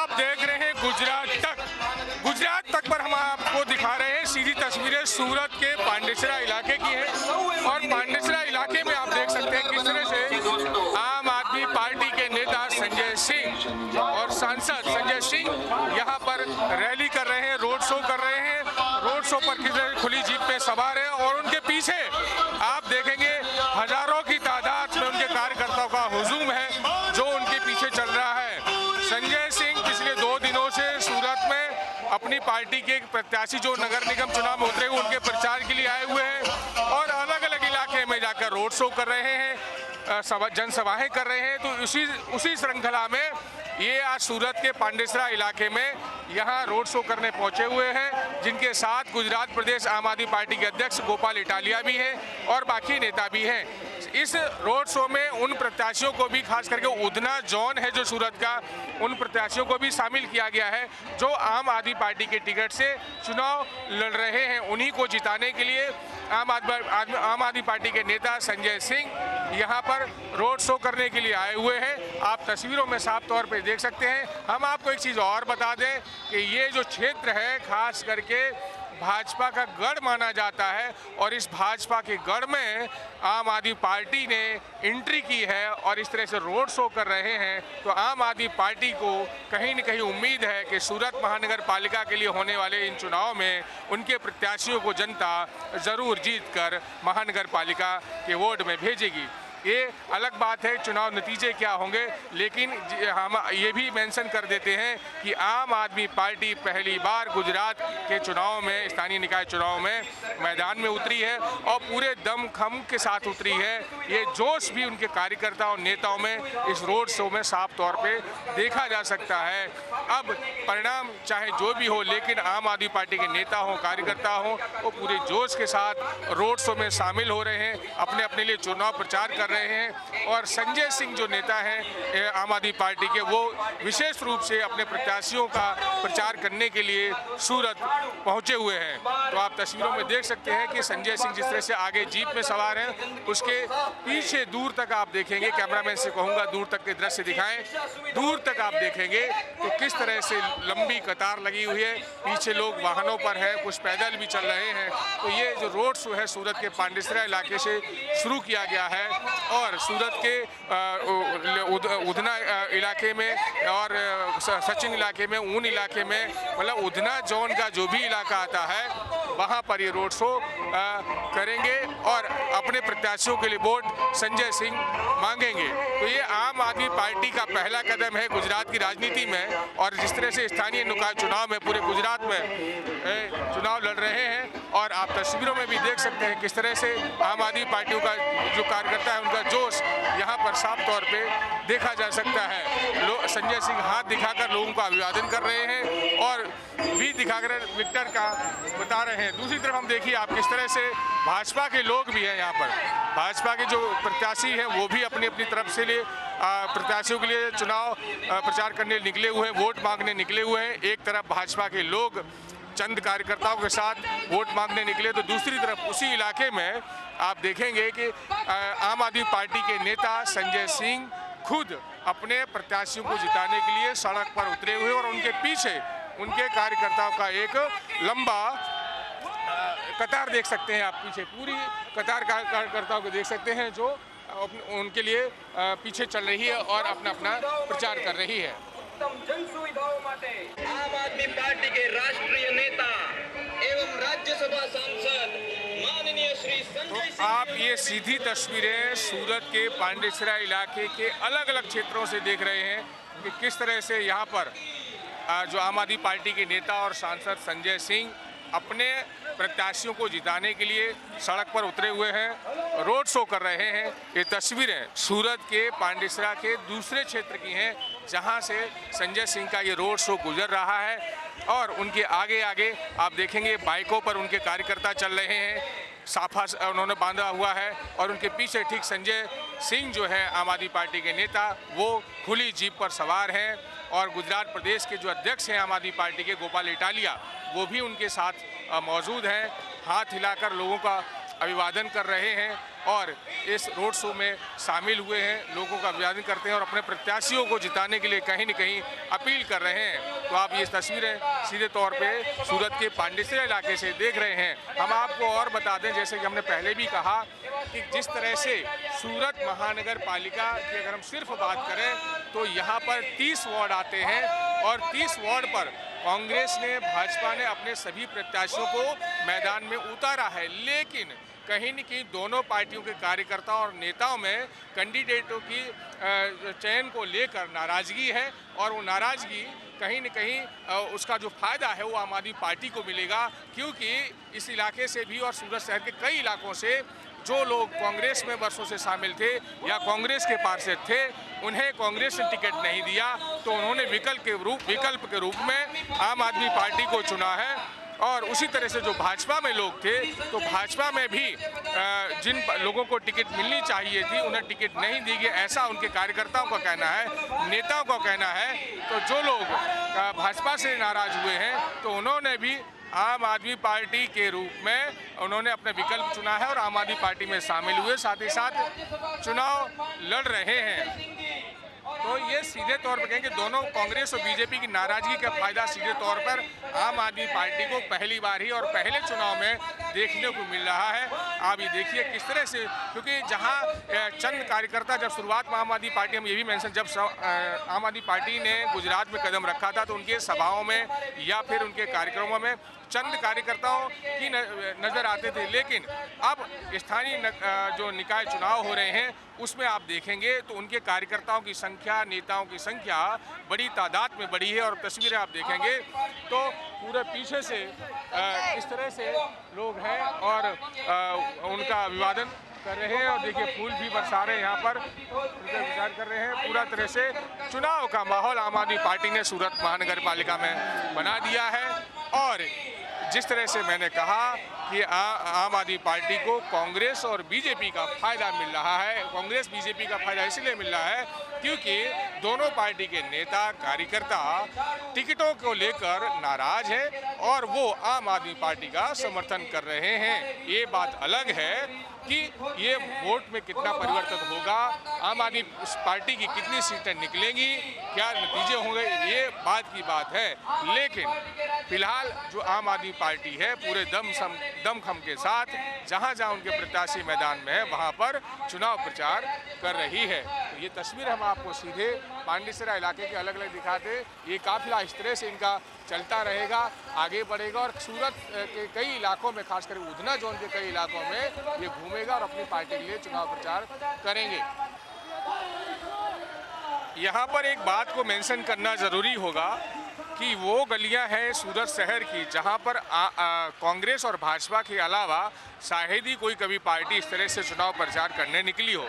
आप देख रहे हैं गुजरात तक पर हम आपको दिखा रहे हैं सीधी तस्वीरें सूरत के पांडेसरा इलाके की हैं और पांडेसरा इलाके में आप देख सकते हैं किस तरह से आम आदमी पार्टी के नेता संजय सिंह और सांसद संजय सिंह यहां पर रैली कर रहे हैं, रोड शो कर रहे हैं। रोड शो पर किस तरह खुली जीप पे सवार है और उनके पीछे आप देखेंगे हजारों की तादाद में उनके कार्यकर्ताओं का हुजूम है जो उनके पीछे चल रहा है। संजय सिंह पिछले 2 दिनों से सूरत में अपनी पार्टी के प्रत्याशी जो नगर निगम चुनाव में उतरे हुए उनके प्रचार के लिए आए हुए हैं और अलग अलग इलाके में जाकर रोड शो कर रहे हैं, जनसभाएं कर रहे हैं। तो उसी श्रृंखला में ये आज सूरत के पांडेसरा इलाके में यहाँ रोड शो करने पहुंचे हुए हैं, जिनके साथ गुजरात प्रदेश आम आदमी पार्टी के अध्यक्ष गोपाल इटालिया भी हैं और बाकी नेता भी हैं। इस रोड शो में उन प्रत्याशियों को भी, खास करके उधना जोन है जो सूरत का, उन प्रत्याशियों को भी शामिल किया गया है जो आम आदमी पार्टी के टिकट से चुनाव लड़ रहे हैं। उन्हीं को जिताने के लिए आम आदमी पार्टी के नेता संजय सिंह यहाँ पर रोड शो करने के लिए आए हुए हैं। आप तस्वीरों में साफ तौर पे देख सकते हैं। हम आपको एक चीज़ और बता दें कि ये जो क्षेत्र है खास करके भाजपा का गढ़ माना जाता है और इस भाजपा के गढ़ में आम आदमी पार्टी ने एंट्री की है और इस तरह से रोड शो कर रहे हैं। तो आम आदमी पार्टी को कहीं न कहीं उम्मीद है कि सूरत महानगर पालिका के लिए होने वाले इन चुनाव में उनके प्रत्याशियों को जनता ज़रूर जीत कर महानगर पालिका के वार्ड में भेजेगी। ये अलग बात है चुनाव नतीजे क्या होंगे, लेकिन हम ये भी मेंशन कर देते हैं कि आम आदमी पार्टी पहली बार गुजरात के चुनाव में, स्थानीय निकाय चुनाव में मैदान में उतरी है और पूरे दमखम के साथ उतरी है। ये जोश भी उनके कार्यकर्ताओं और नेताओं में इस रोड शो में साफ तौर पे देखा जा सकता है। अब परिणाम चाहे जो भी हो, लेकिन आम आदमी पार्टी के नेता हों, कार्यकर्ता हों, वो पूरे जोश के साथ रोड शो में शामिल हो रहे हैं, अपने अपने लिए चुनाव प्रचार कर रहे हैं। और संजय सिंह जो नेता हैं आम आदमी पार्टी के, वो विशेष रूप से अपने प्रत्याशियों का प्रचार करने के लिए सूरत पहुंचे हुए हैं। तो आप तस्वीरों में देख सकते हैं कि संजय सिंह जिस तरह से आगे जीप में सवार हैं, उसके पीछे दूर तक आप देखेंगे, कैमरामैन से कहूँगा दूर तक के दृश्य दिखाएं, दूर तक आप देखेंगे तो किस तरह से लंबी कतार लगी हुई है। पीछे लोग वाहनों पर है, कुछ पैदल भी चल रहे हैं। तो ये जो रोड शो है सूरत के पांडेसरा इलाके से शुरू किया गया है और सूरत के उधना इलाके में और सचिन इलाके में, ऊन इलाके में, मतलब उधना जोन का जो भी इलाका आता है वहाँ पर ये रोड शो करेंगे और अपने प्रत्याशियों के लिए वोट संजय सिंह मांगेंगे। तो ये आम आदमी पार्टी का पहला कदम है गुजरात की राजनीति में और जिस तरह से स्थानीय निकाय चुनाव में पूरे गुजरात में चुनाव लड़ रहे हैं और आप तस्वीरों में भी देख सकते हैं किस तरह से आम आदमी पार्टियों का जो कार्यकर्ता है उनका जोश यहाँ पर साफ तौर पे देखा जा सकता है। संजय सिंह हाथ दिखाकर लोगों का अभिवादन कर रहे हैं और भी दिखाकर विक्टर का बता रहे हैं। दूसरी तरफ हम देखिए आप किस तरह से भाजपा के लोग भी हैं यहाँ पर, भाजपा के जो प्रत्याशी हैं वो भी अपनी अपनी तरफ से लिए प्रत्याशियों के लिए चुनाव प्रचार करने निकले हुए हैं, वोट मांगने निकले हुए हैं। एक तरफ भाजपा के लोग चंद कार्यकर्ताओं के साथ वोट मांगने निकले तो दूसरी तरफ उसी इलाके में आप देखेंगे कि आम आदमी पार्टी के नेता संजय सिंह खुद अपने प्रत्याशियों को जिताने के लिए सड़क पर उतरे हुए और उनके पीछे उनके कार्यकर्ताओं का एक लंबा कतार देख सकते हैं आप, पीछे पूरी कतार कार्यकर्ताओं को देख सकते हैं जो उनके लिए पीछे चल रही है और अपना अपना प्रचार कर रही है। जन सुविधाओं माटे आम आदमी पार्टी के राष्ट्रीय नेता एवं राज्यसभा सांसद माननीय श्री संजय सिंह। आप ये सीधी तस्वीरें सूरत के पांडेसरा इलाके के अलग अलग क्षेत्रों से देख रहे हैं कि किस तरह से यहाँ पर जो आम आदमी पार्टी के नेता और सांसद संजय सिंह अपने प्रत्याशियों को जिताने के लिए सड़क पर उतरे हुए हैं, रोड शो कर रहे हैं। ये तस्वीरें सूरत के पांडेसरा के दूसरे क्षेत्र की हैं जहां से संजय सिंह का ये रोड शो गुजर रहा है और उनके आगे आगे आप देखेंगे बाइकों पर उनके कार्यकर्ता चल रहे हैं, साफा उन्होंने बांधा हुआ है और उनके पीछे ठीक संजय सिंह जो है आम आदमी पार्टी के नेता, वो खुली जीप पर सवार हैं और गुजरात प्रदेश के जो अध्यक्ष हैं आम आदमी पार्टी के गोपाल इटालिया, वो भी उनके साथ मौजूद हैं। हाथ हिलाकर लोगों का अभिवादन कर रहे हैं और इस रोड शो में शामिल हुए हैं, लोगों का अभिवादन करते हैं और अपने प्रत्याशियों को जिताने के लिए कहीं न कहीं अपील कर रहे हैं। तो आप ये तस्वीरें सीधे तौर पे सूरत के पांडेसरा इलाके से देख रहे हैं। हम आपको और बता दें, जैसे कि हमने पहले भी कहा कि जिस तरह से सूरत महानगर पालिका की अगर हम सिर्फ बात करें तो यहाँ पर 30 वार्ड आते हैं और 30 वार्ड पर कांग्रेस ने, भाजपा ने अपने सभी प्रत्याशियों को मैदान में उतारा है, लेकिन कहीं न कहीं दोनों पार्टियों के कार्यकर्ताओं और नेताओं में कैंडिडेटों की चयन को लेकर नाराज़गी है और वो नाराज़गी कहीं न कहीं उसका जो फ़ायदा है वो आम आदमी पार्टी को मिलेगा, क्योंकि इस इलाके से भी और सूरत शहर के कई इलाकों से जो लोग कांग्रेस में वर्षों से शामिल थे या कांग्रेस के पार्षद थे, उन्हें कांग्रेस ने टिकट नहीं दिया तो उन्होंने विकल्प के रूप में आम आदमी पार्टी को चुना है। और उसी तरह से जो भाजपा में लोग थे तो भाजपा में भी जिन लोगों को टिकट मिलनी चाहिए थी उन्हें टिकट नहीं दी गई, ऐसा उनके कार्यकर्ताओं का कहना है, नेताओं का कहना है। तो जो लोग भाजपा से नाराज हुए हैं तो उन्होंने भी आम आदमी पार्टी के रूप में उन्होंने अपना विकल्प चुना है और आम आदमी पार्टी में शामिल हुए, साथ ही साथ चुनाव लड़ रहे हैं। तो ये सीधे तौर पर कहेंगे दोनों कांग्रेस और बीजेपी की नाराजगी का फायदा सीधे तौर पर आम आदमी पार्टी को पहली बार ही और पहले चुनाव में देखने को मिल रहा है। आप ये देखिए किस तरह से, क्योंकि जहां चंद कार्यकर्ता जब शुरुआत में आम आदमी पार्टी, हम ये भी मेंशन, जब आम आदमी पार्टी ने गुजरात में कदम रखा था तो उनके सभाओं में या फिर उनके कार्यक्रमों में चंद कार्यकर्ताओं की नज़र आते थे, लेकिन अब स्थानीय जो निकाय चुनाव हो रहे हैं उसमें आप देखेंगे तो उनके कार्यकर्ताओं की संख्या, नेताओं की संख्या बड़ी तादाद में बढ़ी है। और तस्वीरें आप देखेंगे तो पूरे पीछे से इस तरह से लोग हैं और उनका अभिवादन कर रहे हैं और देखिए फूल भी बरसा रहे हैं, यहाँ पर विचार कर रहे हैं। पूरा तरह से चुनाव का माहौल आम आदमी पार्टी ने सूरत महानगर पालिका में बना दिया है। और जिस तरह से मैंने कहा कि आम आदमी पार्टी को कांग्रेस और बीजेपी का फायदा मिल रहा है। कांग्रेस बीजेपी का फायदा इसलिए मिल रहा है क्योंकि दोनों पार्टी के नेता कार्यकर्ता टिकटों को लेकर नाराज हैं और वो आम आदमी पार्टी का समर्थन कर रहे हैं। ये बात अलग है कि ये वोट में कितना परिवर्तन होगा, आम आदमी पार्टी की कितनी सीटें निकलेंगी, क्या नतीजे होंगे, ये बात की बात है। लेकिन फिलहाल जो आम आदमी पार्टी है पूरे दमखम के साथ जहां जहां उनके प्रत्याशी मैदान में है वहां पर चुनाव प्रचार कर रही है। तो ये तस्वीर हम आपको सीधे पांडेसरा इलाके के अलग अलग दिखाते। ये काफिला इस तरह से इनका चलता रहेगा, आगे बढ़ेगा और सूरत के कई इलाकों में, खासकर उधना जोन के कई इलाकों में ये घूमेगा और अपनी पार्टी के लिए चुनाव प्रचार करेंगे। यहाँ पर एक बात को मेंशन करना ज़रूरी होगा कि वो गलियां हैं सूरत शहर की जहां पर कांग्रेस और भाजपा के अलावा शायद ही कोई कभी पार्टी इस तरह से चुनाव प्रचार करने निकली हो।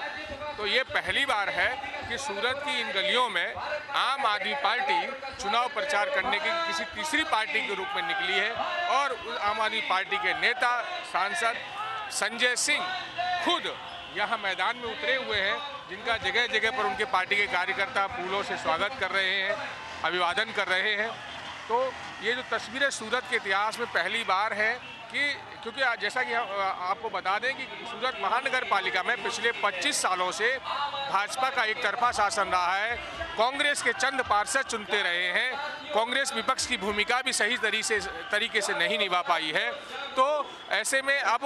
तो ये पहली बार है कि सूरत की इन गलियों में आम आदमी पार्टी चुनाव प्रचार करने की किसी तीसरी पार्टी के रूप में निकली है और आम आदमी पार्टी के नेता सांसद संजय सिंह खुद यहाँ मैदान में उतरे हुए हैं, जिनका जगह जगह पर उनके पार्टी के कार्यकर्ता फूलों से स्वागत कर रहे हैं, अभिवादन कर रहे हैं। तो ये जो तस्वीरें सूरत के इतिहास में पहली बार है कि क्योंकि जैसा कि आपको बता दें कि सूरत महानगर पालिका में पिछले 25 सालों से भाजपा का एक तरफा शासन रहा है, कांग्रेस के चंद पार्षद चुनते रहे हैं, कांग्रेस विपक्ष की भूमिका भी सही तरीके से नहीं निभा पाई है। तो ऐसे में अब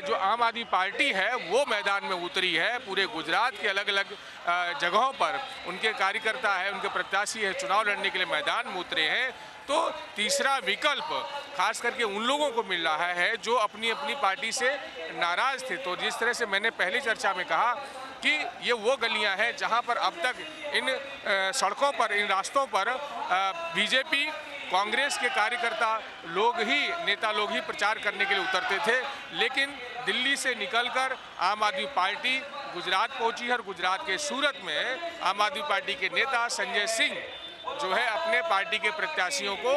जो आम आदमी पार्टी है वो मैदान में उतरी है, पूरे गुजरात के अलग अलग जगहों पर उनके कार्यकर्ता है, उनके प्रत्याशी है, चुनाव लड़ने के लिए मैदान में उतरे हैं। तो तीसरा विकल्प खास करके उन लोगों को मिल रहा है जो अपनी अपनी पार्टी से नाराज थे। तो जिस तरह से मैंने पहली चर्चा में कहा कि ये वो गलियां हैं जहां पर अब तक इन सड़कों पर, इन रास्तों पर बीजेपी, कांग्रेस के कार्यकर्ता लोग ही, नेता लोग ही प्रचार करने के लिए उतरते थे, लेकिन दिल्ली से निकलकर आम आदमी पार्टी गुजरात पहुंची है और गुजरात के सूरत में आम आदमी पार्टी के नेता संजय सिंह जो है अपने पार्टी के प्रत्याशियों को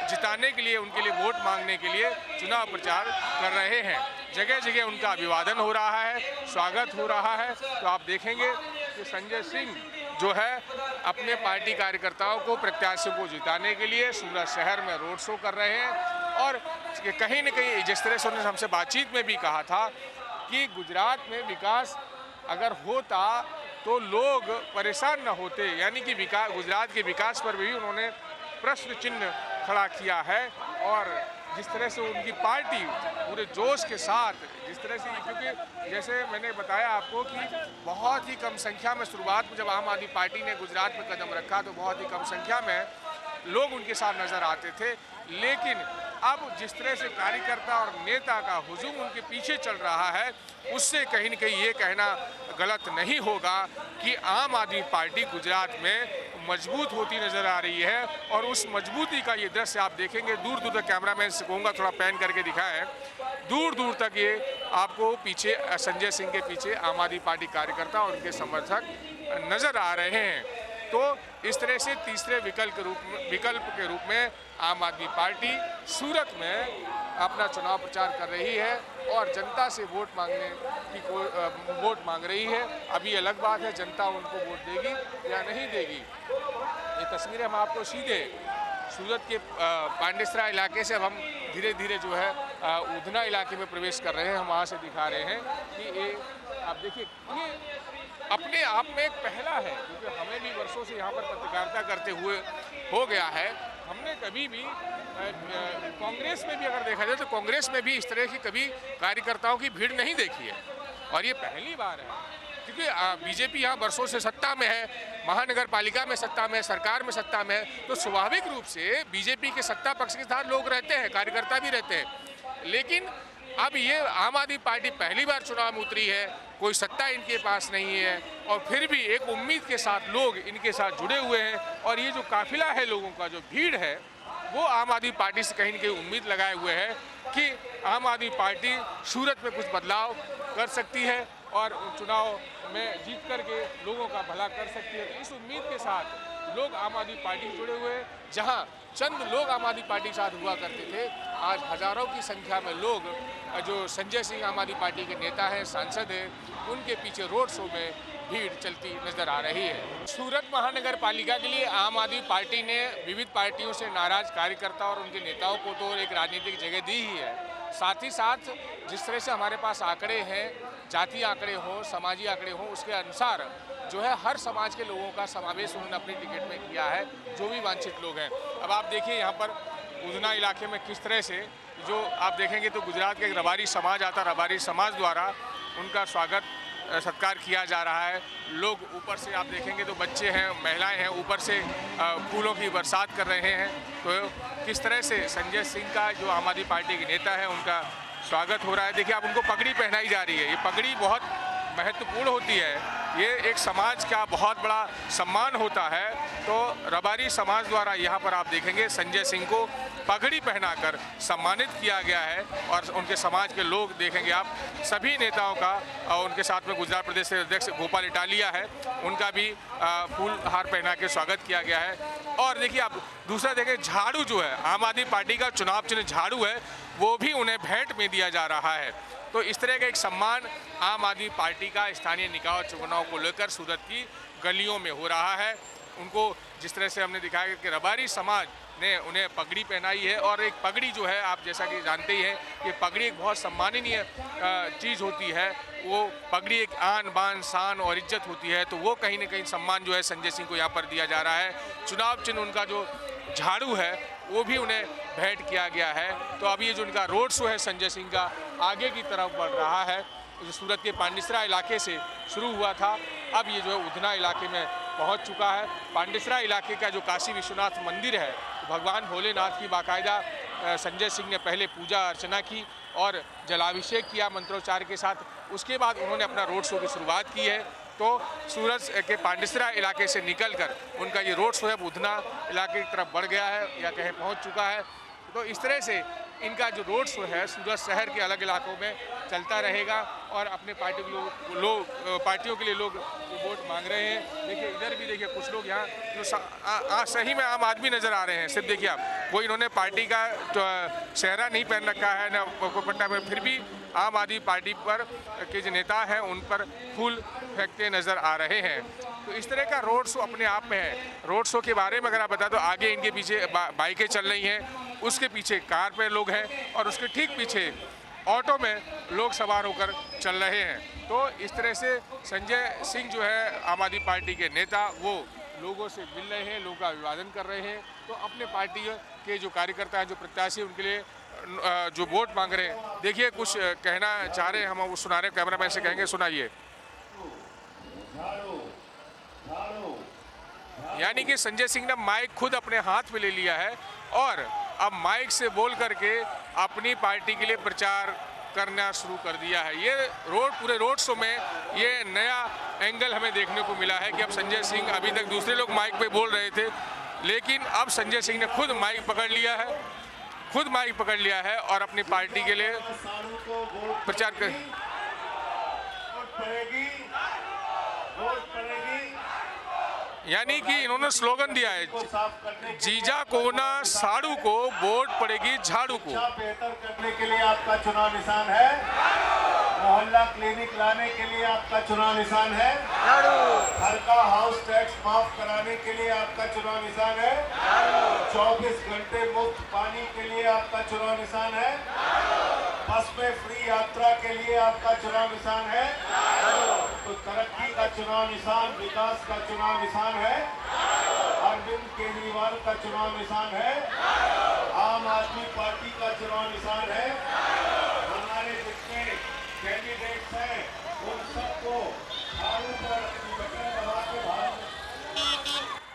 जिताने के लिए, उनके लिए वोट मांगने के लिए चुनाव प्रचार कर रहे हैं। जगह जगह उनका अभिवादन हो रहा है, स्वागत हो रहा है। तो आप देखेंगे कि संजय सिंह जो है अपने पार्टी कार्यकर्ताओं को, प्रत्याशियों को जिताने के लिए सूरत शहर में रोड शो कर रहे हैं। और कहीं न कहीं जिस तरह से उन्होंने हमसे बातचीत में भी कहा था कि गुजरात में विकास अगर होता तो लोग परेशान न होते, यानी कि गुजरात के विकास पर भी उन्होंने प्रश्न चिन्ह खड़ा किया है। और जिस तरह से उनकी पार्टी पूरे जोश के साथ, जिस तरह से, क्योंकि जैसे मैंने बताया आपको कि बहुत ही कम संख्या में शुरुआत में जब आम आदमी पार्टी ने गुजरात में कदम रखा तो बहुत ही कम संख्या में लोग उनके साथ नज़र आते थे, लेकिन अब जिस तरह से कार्यकर्ता और नेता का हुजूम उनके पीछे चल रहा है, उससे कहीं न कहीं ये कहना गलत नहीं होगा कि आम आदमी पार्टी गुजरात में मजबूत होती नज़र आ रही है। और उस मजबूती का ये दृश्य आप देखेंगे, दूर दूर तक कैमरामैन से कहूँगा थोड़ा पैन करके दिखाएं, दूर दूर तक ये आपको पीछे संजय सिंह के पीछे आम आदमी पार्टी कार्यकर्ता और उनके समर्थक नज़र आ रहे हैं। तो इस तरह से तीसरे विकल्प के रूप में आम आदमी पार्टी सूरत में अपना चुनाव प्रचार कर रही है और जनता से वोट मांग रही है। अभी अलग बात है जनता उनको वोट देगी या नहीं देगी। ये तस्वीरें हम आपको सीधे सूरत के पांडेसरा इलाके से अब हम धीरे धीरे जो है उधना इलाके में प्रवेश कर रहे हैं, हम वहाँ से दिखा रहे हैं कि ये आप देखिए, ये अपने आप में एक पहला है, क्योंकि हमें भी वर्षों से यहाँ पर पत्रकारिता करते हुए हो गया है। हमने कभी भी कांग्रेस में भी अगर देखा जाए तो कांग्रेस में भी इस तरह की कभी कार्यकर्ताओं की भीड़ नहीं देखी है, और ये पहली बार है। क्योंकि बीजेपी यहाँ वर्षों से सत्ता में है, महानगर पालिका में सत्ता में है, सरकार में सत्ता में है, तो स्वाभाविक रूप से बीजेपी के सत्ता पक्ष के साथ लोग रहते हैं, कार्यकर्ता भी रहते हैं। लेकिन अब ये आम आदमी पार्टी पहली बार चुनाव में उतरी है, कोई सत्ता इनके पास नहीं है, और फिर भी एक उम्मीद के साथ लोग इनके साथ जुड़े हुए हैं। और ये जो काफिला है लोगों का, जो भीड़ है, वो आम आदमी पार्टी से कहीं न कहीं उम्मीद लगाए हुए है कि आम आदमी पार्टी सूरत में कुछ बदलाव कर सकती है और चुनाव में जीत करके लोगों का भला कर सकती है। तो इस उम्मीद के साथ लोग आम आदमी पार्टी से जुड़े हुए हैं। जहां चंद लोग आम आदमी पार्टी के साथ हुआ करते थे, आज हजारों की संख्या में लोग जो संजय सिंह आम आदमी पार्टी के नेता हैं, सांसद हैं, उनके पीछे रोड शो में भीड़ चलती नजर आ रही है। सूरत महानगर पालिका के लिए आम आदमी पार्टी ने विविध पार्टियों से नाराज कार्यकर्ता और उनके नेताओं को तो एक राजनीतिक जगह दी ही है। साथ ही साथ जिस तरह से हमारे पास आंकड़े हैं, जातीय आंकड़े हों, समाजी आंकड़े हों, उसके अनुसार जो है हर समाज के लोगों का समावेश उन्होंने अपनी टिकट में किया है, जो भी वांछित लोग हैं। अब आप देखिए यहाँ पर उधना इलाके में किस तरह से जो आप देखेंगे तो गुजरात के एक रबारी समाज आता, रबारी समाज द्वारा उनका स्वागत सत्कार किया जा रहा है। लोग ऊपर से आप देखेंगे तो बच्चे हैं, महिलाएं हैं, ऊपर से फूलों की बरसात कर रहे हैं। तो किस तरह से संजय सिंह का जो आम आदमी पार्टी के नेता है उनका स्वागत हो रहा है। देखिए, अब उनको पगड़ी पहनाई जा रही है। ये पगड़ी बहुत महत्वपूर्ण होती है, ये एक समाज का बहुत बड़ा सम्मान होता है। तो रबारी समाज द्वारा यहाँ पर आप देखेंगे संजय सिंह को पगड़ी पहनाकर सम्मानित किया गया है और उनके समाज के लोग देखेंगे आप, सभी नेताओं का और उनके साथ में गुजरात प्रदेश के अध्यक्ष गोपाल इटालिया है, उनका भी फूल हार पहना के स्वागत किया गया है। और देखिए आप दूसरा देखें, झाड़ू जो है, आम आदमी पार्टी का चुनाव चिन्ह झाड़ू है, वो भी उन्हें भेंट में दिया जा रहा है। तो इस तरह का एक सम्मान आम आदमी पार्टी का स्थानीय निकाय चुनाव को लेकर सूरत की गलियों में हो रहा है। उनको जिस तरह से हमने दिखाया कि रबारी समाज ने उन्हें पगड़ी पहनाई है, और एक पगड़ी जो है आप जैसा कि जानते ही हैं कि पगड़ी एक बहुत सम्माननीय चीज़ होती है। वो पगड़ी एक आन बान शान और इज्जत होती है, तो वो कहीं ना कहीं सम्मान जो है संजय सिंह को यहाँ पर दिया जा रहा है। चुनाव चिन्ह उनका जो झाड़ू है वो भी उन्हें भेंट किया गया है। तो अब ये जो उनका रोड शो है संजय सिंह का आगे की तरफ बढ़ रहा है, जो सूरत के पांडेसरा इलाके से शुरू हुआ था, अब ये जो है उधना इलाके में पहुंच चुका है। पांडेसरा इलाके का जो काशी विश्वनाथ मंदिर है, भगवान भोलेनाथ की बाकायदा संजय सिंह ने पहले पूजा अर्चना की और जलाभिषेक किया मंत्रोच्चार के साथ। उसके बाद उन्होंने अपना रोड शो की शुरुआत की है। तो सूरत के पांडेसरा इलाके से निकलकर उनका ये रोड शो है उधना इलाके की तरफ बढ़ गया है या कहीं पहुंच चुका है। तो इस तरह से इनका जो रोड शो है सूरत शहर के अलग इलाकों में चलता रहेगा और अपने पार्टी के लोग पार्टियों के लिए लोग वोट मांग रहे हैं। देखिए इधर भी देखिए कुछ लोग यहाँ जो सही में आम आदमी नज़र आ रहे हैं। सिर्फ देखिए आप, वो इन्होंने पार्टी का चेहरा नहीं पहन रखा है ना पट्टा में, फिर भी आम आदमी पार्टी पर के जो नेता हैं उन पर फूल फेंकते नज़र आ रहे हैं। तो इस तरह का रोड शो अपने आप में है। रोड शो के बारे में अगर आप बता, तो आगे इनके पीछे बाइकें चल रही हैं, उसके पीछे कार पे लोग हैं और उसके ठीक पीछे ऑटो में लोग सवार होकर चल रहे हैं। तो इस तरह से संजय सिंह जो है आम आदमी पार्टी के नेता, वो लोगों से मिल रहे हैं, लोगों का अभिवादन कर रहे हैं। तो अपने पार्टी के जो कार्यकर्ता हैं, जो प्रत्याशी, उनके लिए जो वोट मांग रहे हैं, देखिए कुछ कहना चाह रहे हैं, हम वो सुना रहे हैं, कैमरामैन से कहेंगे सुनाइए। यानी कि संजय सिंह ने माइक खुद अपने हाथ में ले लिया है और अब माइक से बोल करके अपनी पार्टी के लिए प्रचार करना शुरू कर दिया है। ये पूरे रोड शो में ये नया एंगल हमें देखने को मिला है कि अब संजय सिंह, अभी तक दूसरे लोग माइक पे बोल रहे थे, लेकिन अब संजय सिंह ने खुद माइक पकड़ लिया है और अपनी पार्टी के लिए प्रचार कर। यानी कि इन्होंने स्लोगन दिया है, जीजा को ना साड़ू को, वोट पड़ेगी झाड़ू को। बेहतर करने के लिए आपका चुनाव निशान है, मोहल्ला क्लिनिक लाने के लिए आपका चुनाव निशान है, घर का हाउस टैक्स माफ कराने के लिए आपका चुनाव निशान है, 24 घंटे मुफ्त पानी के लिए आपका चुनाव निशान है, बस में फ्री यात्रा के लिए आपका चुनाव निशान है। तो तरक्की का चुनाव निशान, विकास का चुनाव निशान है, अरविंद केजरीवाल का चुनाव निशान है, आम आदमी पार्टी का चुनाव निशान है। हमारे जितने कैंडिडेट्स हैं उन सबको झाड़ू पर अपनी बटन दबा के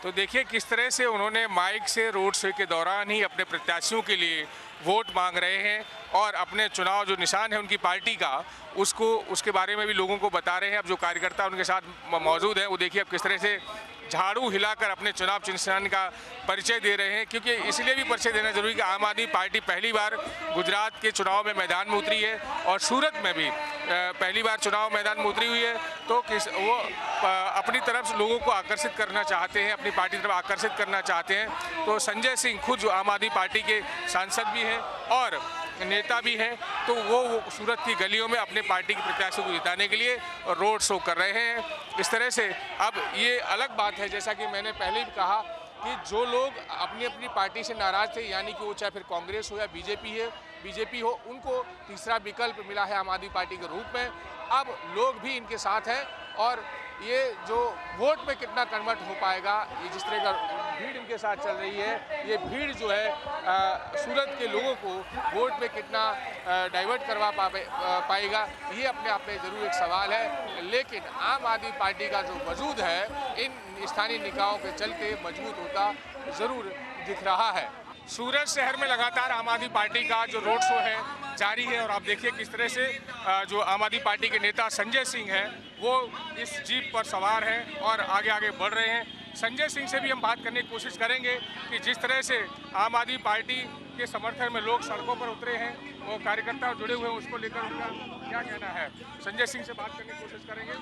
तो देखिए किस तरह से उन्होंने माइक से रोड शो के दौरान ही अपने प्रत्याशियों के लिए वोट मांग रहे हैं और अपने चुनाव जो निशान है उनकी पार्टी का, उसके बारे में भी लोगों को बता रहे हैं। अब जो कार्यकर्ता उनके साथ मौजूद हैं, वो देखिए अब किस तरह से झाड़ू हिलाकर अपने चुनाव चिन्ह का परिचय दे रहे हैं, क्योंकि इसलिए भी परिचय देना जरूरी कि आम आदमी पार्टी पहली बार गुजरात के चुनाव में मैदान में उतरी है और सूरत में भी पहली बार चुनाव मैदान में उतरी हुई है। तो वो अपनी तरफ से लोगों को आकर्षित करना चाहते हैं, अपनी पार्टी की तरफ आकर्षित करना चाहते हैं। तो संजय सिंह खुद जो आम आदमी पार्टी के सांसद भी हैं और नेता भी हैं, तो वो सूरत की गलियों में अपने पार्टी के प्रत्याशियों को जिताने के लिए रोड शो कर रहे हैं। इस तरह से अब ये अलग बात है, जैसा कि मैंने पहले भी कहा कि जो लोग अपनी अपनी पार्टी से नाराज थे, यानी कि वो चाहे फिर कांग्रेस हो या बीजेपी हो, उनको तीसरा विकल्प मिला है आम आदमी पार्टी के रूप में। अब लोग भी इनके साथ हैं और ये जो वोट में कितना कन्वर्ट हो पाएगा, ये जिस तरह का भीड़ इनके साथ चल रही है, ये भीड़ जो है सूरत के लोगों को वोट में कितना डाइवर्ट करवा पाएगा, ये अपने आप में ज़रूर एक सवाल है। लेकिन आम आदमी पार्टी का जो वजूद है इन स्थानीय निकायों के चलते मजबूत होता ज़रूर दिख रहा है। सूरत शहर में लगातार आम आदमी पार्टी का जो रोड शो है जारी है और आप देखिए किस तरह से जो आम आदमी पार्टी के नेता संजय सिंह हैं वो इस जीप पर सवार हैं और आगे आगे बढ़ रहे हैं। संजय सिंह से भी हम बात करने की कोशिश करेंगे कि जिस तरह से आम आदमी पार्टी के समर्थन में लोग सड़कों पर उतरे हैं और कार्यकर्ता जुड़े हुए हैं, उसको लेकर उनका क्या कहना है, संजय सिंह से बात करने की कोशिश करेंगे।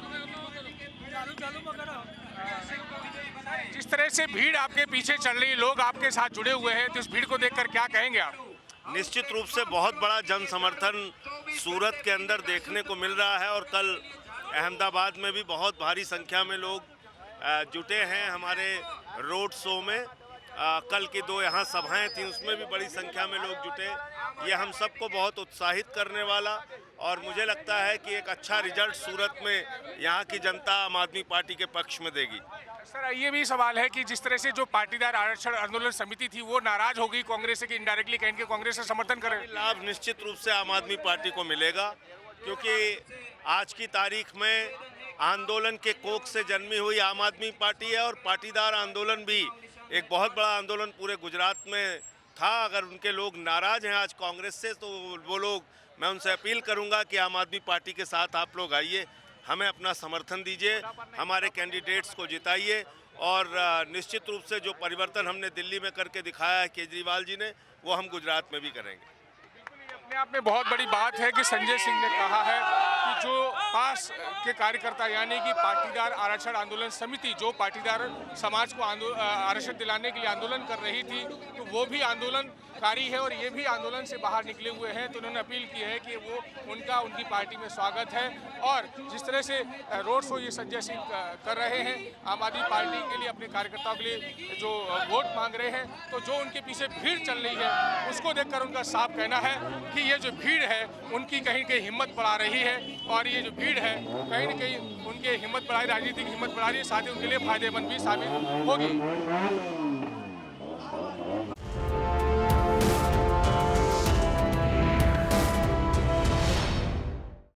जिस तरह से भीड़ आपके पीछे चल रही है, लोग आपके साथ जुड़े हुए हैं, तो इस भीड़ को देखकर क्या कहेंगे आप? निश्चित रूप से बहुत बड़ा जन समर्थन सूरत के अंदर देखने को मिल रहा है और कल अहमदाबाद में भी बहुत भारी संख्या में लोग जुटे हैं हमारे रोड शो में। कल की 2 यहाँ सभाएं थी, उसमें भी बड़ी संख्या में लोग जुटे। ये हम सबको बहुत उत्साहित करने वाला और मुझे लगता है कि एक अच्छा रिजल्ट सूरत में यहाँ की जनता आम आदमी पार्टी के पक्ष में देगी। सर, ये भी सवाल है कि जिस तरह से जो पाटीदार आरक्षण आंदोलन समिति थी वो नाराज हो गई कांग्रेस से कि इनडायरेक्टली कहेंगे कांग्रेस का समर्थन करें। लाभ निश्चित रूप से आम आदमी पार्टी को मिलेगा, क्योंकि आज की तारीख में आंदोलन के कोख से जन्मी हुई आम आदमी पार्टी है और पाटीदार आंदोलन भी एक बहुत बड़ा आंदोलन पूरे गुजरात में था। अगर उनके लोग नाराज हैं आज कांग्रेस से, तो वो लोग, मैं उनसे अपील करूंगा कि आम आदमी पार्टी के साथ आप लोग आइए, हमें अपना समर्थन दीजिए, हमारे कैंडिडेट्स को जिताइए और निश्चित रूप से जो परिवर्तन हमने दिल्ली में करके दिखाया है केजरीवाल जी ने, वो हम गुजरात में भी करेंगे। अपने आप में बहुत बड़ी बात है कि संजय सिंह ने कहा है कि जो पास के कार्यकर्ता यानी कि पाटीदार आरक्षण आंदोलन समिति जो पाटीदार समाज को आरक्षण दिलाने के लिए आंदोलन कर रही थी, तो वो भी आंदोलन कारी है और ये भी आंदोलन से बाहर निकले हुए हैं। तो उन्होंने अपील की है कि वो उनकी पार्टी में स्वागत है। और जिस तरह से रोड शो ये संजय सिंह कर रहे हैं आम आदमी पार्टी के लिए, अपने कार्यकर्ताओं के लिए जो वोट मांग रहे हैं, तो जो उनके पीछे भीड़ चल रही है उसको देखकर उनका साफ कहना है कि ये जो भीड़ है उनकी कहीं कहीं हिम्मत बढ़ा रही है। और ये जो भीड़ है कहीं न कहीं उनके हिम्मत बढ़ा रही, राजनीतिक हिम्मत बढ़ा रही है, साथ ही उनके लिए फायदेमंद भी साबित होगी।